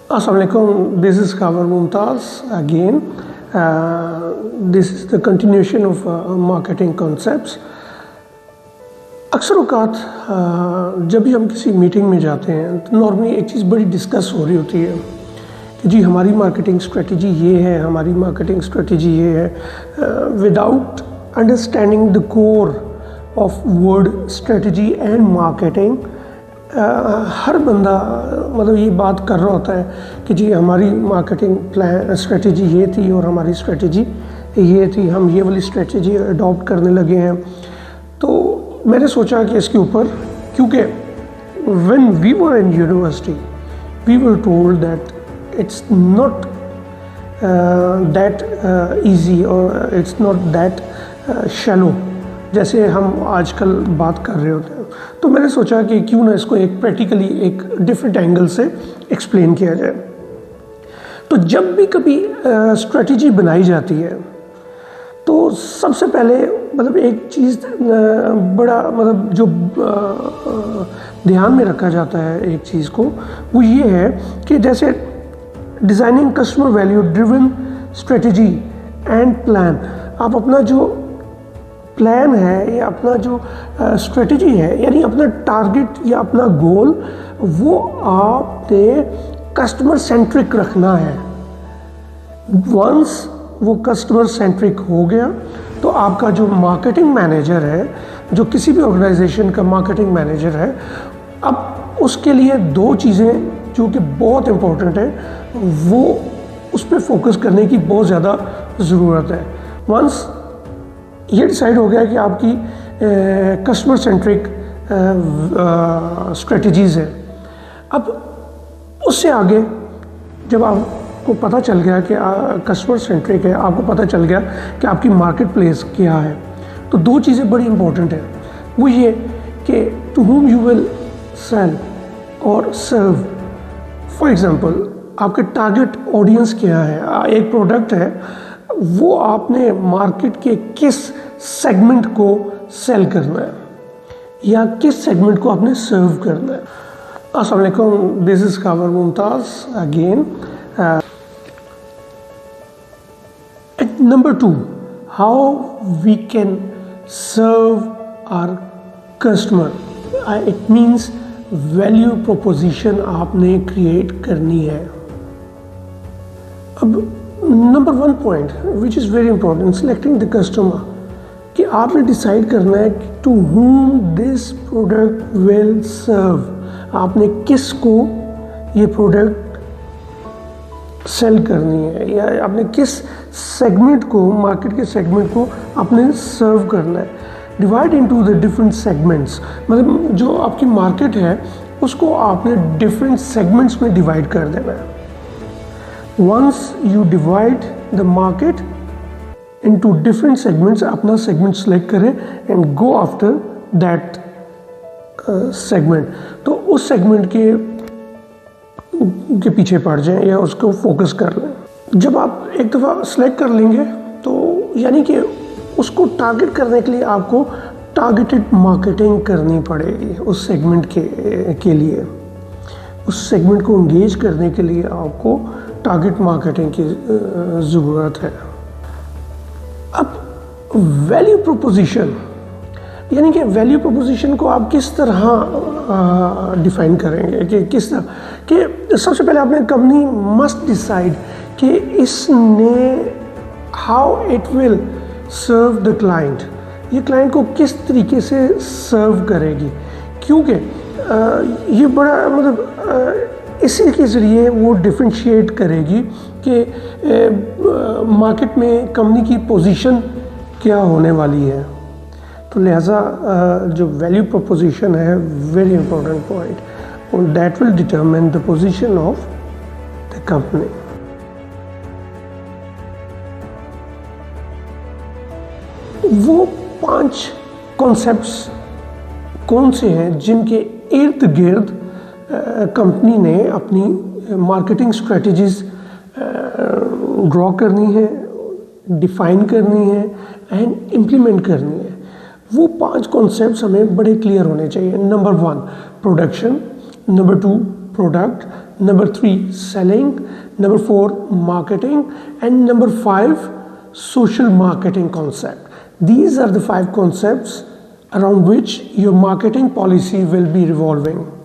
Assalamualaikum, this is Khabar Mumtaz again. This is the continuation of marketing concepts. اکثر اوقات جب بھی ہم کسی میٹنگ میں جاتے ہیں تو نارملی ایک چیز بڑی ڈسکس ہو رہی ہوتی ہے کہ جی ہماری مارکیٹنگ اسٹریٹجی یہ ہے، ہماری مارکیٹنگ اسٹریٹجی یہ ہے. Without understanding the core of word strategy and marketing, ہر بندہ مطلب یہ بات کر رہا ہوتا ہے کہ جی ہماری مارکیٹنگ پلان اسٹریٹجی یہ تھی اور ہماری اسٹریٹجی یہ تھی، ہم یہ والی اسٹریٹجی اڈاپٹ کرنے لگے ہیں. تو میں نے سوچا کہ اس کے اوپر، کیونکہ when we were in university we were told that it's not that easy or it's not that shallow جیسے ہم آج کل بات کر رہے ہوتے ہیں. تو میں نے سوچا کہ کیوں نہ اس کو ایک پریکٹیکلی ایک ڈفرینٹ اینگل سے ایکسپلین کیا جائے. تو جب بھی کبھی اسٹریٹجی بنائی جاتی ہے تو سب سے پہلے مطلب ایک چیز بڑا مطلب جو دھیان میں رکھا جاتا ہے ایک چیز کو، وہ یہ ہے کہ جیسے designing customer value driven strategy and plan. آپ اپنا جو پلان ہے یا اپنا جو اسٹریٹجی ہے، یعنی اپنا ٹارگٹ یا اپنا گول، وہ آپ نے کسٹمر سینٹرک رکھنا ہے. ونس وہ کسٹمر سینٹرک ہو گیا تو آپ کا جو مارکیٹنگ مینیجر ہے، جو کسی بھی آرگنائزیشن کا مارکیٹنگ مینیجر ہے، اب اس کے لیے دو چیزیں جو کہ بہت امپورٹنٹ ہیں، وہ اس پہ فوکس کرنے کی بہت زیادہ ضرورت ہے. ونس یہ ڈیسائیڈ ہو گیا کہ آپ کی کسٹمر سینٹرک اسٹریٹجیز ہیں، اب اس سے آگے جب آپ کو پتہ چل گیا کہ کسٹمر سینٹرک ہے، آپ کو پتہ چل گیا کہ آپ کی مارکیٹ پلیس کیا ہے، تو دو چیزیں بڑی امپورٹنٹ ہیں. وہ یہ کہ to home you will sell اور سرو. فار ایگزامپل آپ کے ٹارگٹ آڈینس کیا ہے، ایک پروڈکٹ ہے، وہ آپ نے مارکیٹ کے کس سیگمنٹ کو سیل کرنا ہے یا کس سیگمنٹ کو آپ نے سرو کرنا ہے. السلام علیکم، دس از خاور ممتاز again. Number 2, how we can serve our customer. It means value proposition آپ نے create کرنی ہے. اب number 1 point which is very important, selecting the customer، کہ آپ نے ڈیسائیڈ کرنا ہے to whom this product will serve. آپ نے کس کو یہ پروڈکٹ سیل کرنی ہے یا آپ نے کس سیگمنٹ کو، مارکیٹ کے سیگمنٹ کو آپ نے سرو کرنا ہے. Divide into the different segments, مطلب جو آپ کی مارکیٹ ہے اس کو آپ نے ڈفرینٹ سیگمنٹس میں ڈیوائڈ کر دینا ہے. Once you divide the market into different segments, اپنا سیگمنٹ سلیکٹ کریں and go after that segment. تو اس سیگمنٹ کے پیچھے پڑ جائیں یا اس کو فوکس کر لیں. جب آپ ایک دفعہ سلیکٹ کر لیں گے تو یعنی کہ اس کو ٹارگٹ کرنے کے لیے آپ کو ٹارگیٹڈ مارکیٹنگ کرنی پڑے گی اس سیگمنٹ کے لیے. اس سیگمنٹ کو انگیج کرنے کے لیے آپ کو ٹارگٹ مارکیٹنگ کی ضرورت ہے. اب ویلیو پروپوزیشن، یعنی کہ ویلیو پروپوزیشن کو آپ کس طرح ڈیفائن کریں گے کہ کس طرح، کہ سب سے پہلے آپ نے کمپنی مسٹ ڈیسائیڈ کہ اس نے how it will serve the client, یہ کلائنٹ کو کس طریقے سے سرو کرے گی، کیونکہ یہ بڑا مطلب اسی کے ذریعے وہ ڈفرینشیٹ کرے گی کہ مارکیٹ میں کمپنی کی پوزیشن کیا ہونے والی ہے. تو لہٰذا جو ویلیو پروپوزیشن ہے ویری امپورٹنٹ پوائنٹ، اور that will determine the position of the company. وہ 5 کانسیپٹس کون سے ہیں جن کے ارد گرد کمپنی نے اپنی مارکیٹنگ اسٹریٹجیز ڈرا کرنی ہے، ڈیفائن کرنی ہے اینڈ امپلیمنٹ کرنی ہے. وہ 5 کانسیپٹس ہمیں بڑے کلیئر ہونے چاہیے. Number 1 production, number 2 product, number 3 selling, number 4 marketing, and number 5 social marketing concept. These are the 5 concepts around which your marketing policy will be revolving.